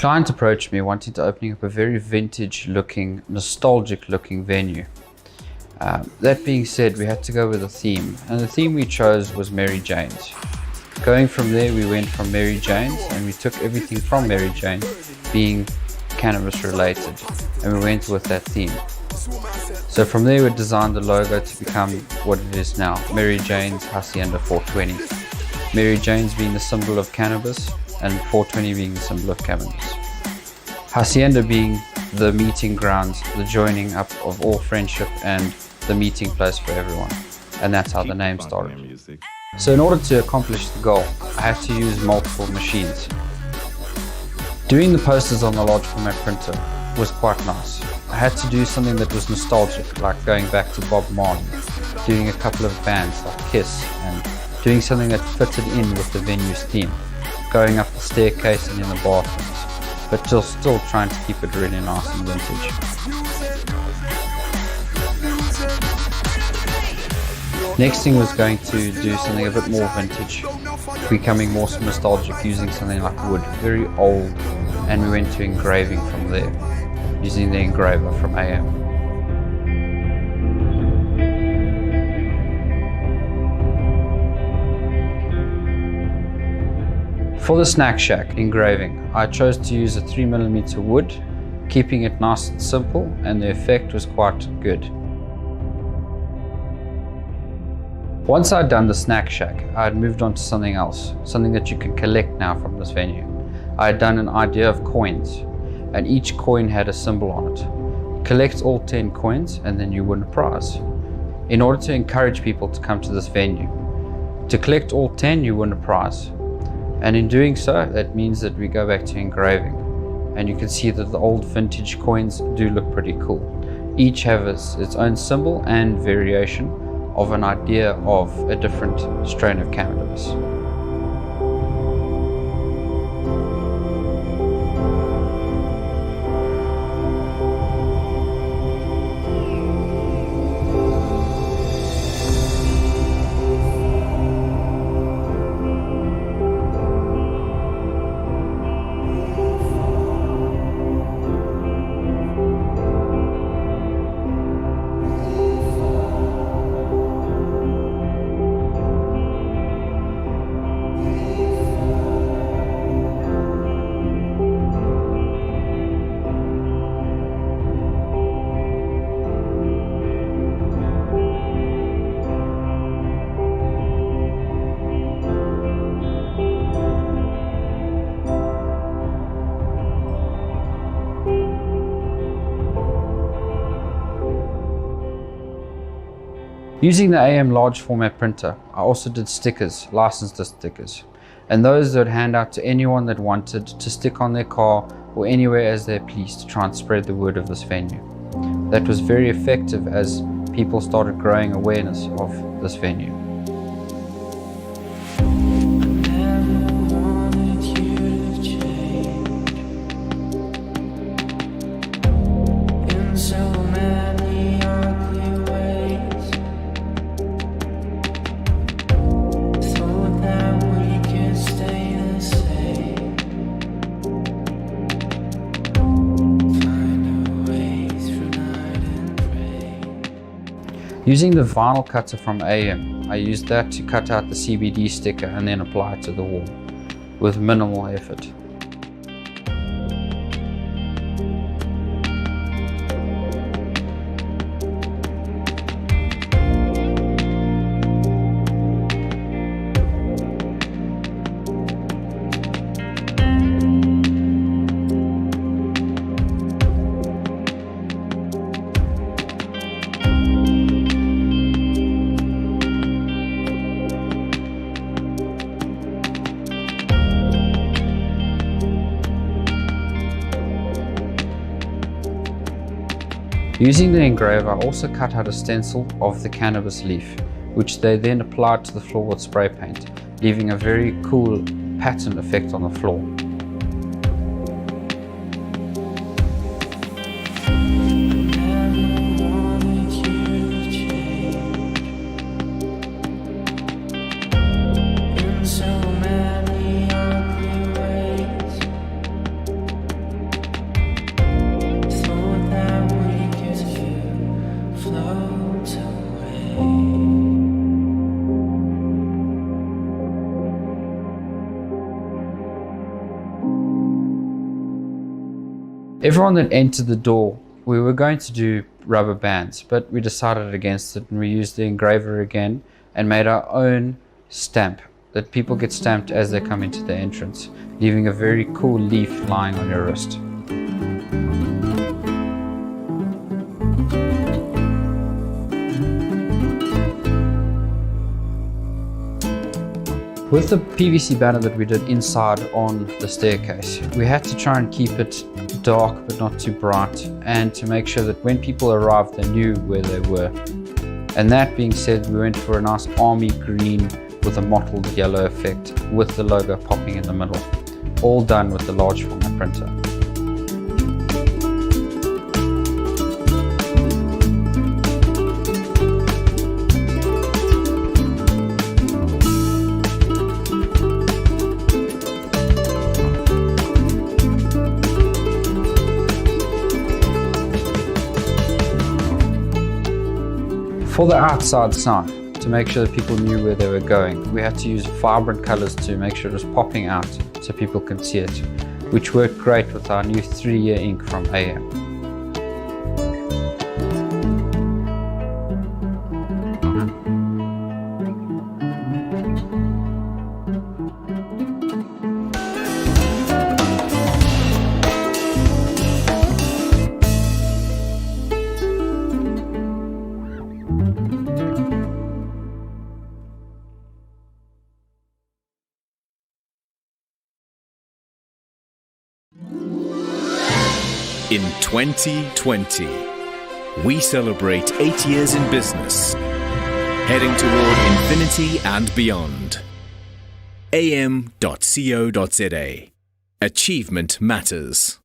client approached me wanting to open up a very vintage looking, nostalgic looking venue. That being said, we had to go with a theme, and the theme we chose was Mary Jane's. Going from there, we went from Mary Jane's and we took everything from Mary Jane being cannabis related, and we went with that theme. So from there we designed the logo to become what it is now, Mary Jane's Hacienda 420. Mary Jane's being the symbol of cannabis and 420 being the symbol of cannabis. Hacienda being the meeting grounds, the joining up of all friendship and the meeting place for everyone. And that's how the name started. So in order to accomplish the goal, I had to use multiple machines. Doing the posters on the large format printer was quite nice. I had to do something that was nostalgic, like going back to Bob Marley, doing a couple of bands like Kiss, and doing something that fitted in with the venue's theme, going up the staircase and in the bathrooms, but still trying to keep it really nice and vintage. Next thing was going to do something a bit more vintage, becoming more nostalgic, using something like wood, very old, and we went to engraving from there, using the engraver from AM. For the snack shack engraving, I chose to use a 3mm wood, keeping it nice and simple, and the effect was quite good. Once I'd done the snack shack, I had moved on to something else, something that you can collect now from this venue. I had done an idea of coins, and each coin had a symbol on it. Collect all 10 coins and then you win a prize. In order to encourage people to come to this venue, to collect all 10 you win a prize. And in doing so, that means that we go back to engraving. And you can see that the old vintage coins do look pretty cool. Each has its own symbol and variation of an idea of a different strain of cannabis. Using the AM large format printer, I also did stickers, licensed stickers, and those that would hand out to anyone that wanted to stick on their car or anywhere as they pleased to try and spread the word of this venue. That was very effective as people started growing awareness of this venue. Using the vinyl cutter from AM, I used that to cut out the CBD sticker and then apply it to the wall with minimal effort. Using the engraver, I also cut out a stencil of the cannabis leaf, which they then applied to the floor with spray paint, leaving a very cool pattern effect on the floor. Everyone that entered the door, we were going to do rubber bands, but we decided against it and we used the engraver again and made our own stamp that people get stamped as they come into the entrance, leaving a very cool leaf lying on your wrist. With the PVC banner that we did inside on the staircase, we had to try and keep it dark but not too bright, and to make sure that when people arrived they knew where they were. And that being said, we went for a nice army green with a mottled yellow effect with the logo popping in the middle, all done with the large format printer. For the outside sign, to make sure that people knew where they were going, we had to use vibrant colors to make sure it was popping out so people can see it, which worked great with our new 3-year ink from AM. In 2020, we celebrate 8 years in business, heading toward infinity and beyond. am.co.za. Achievement matters.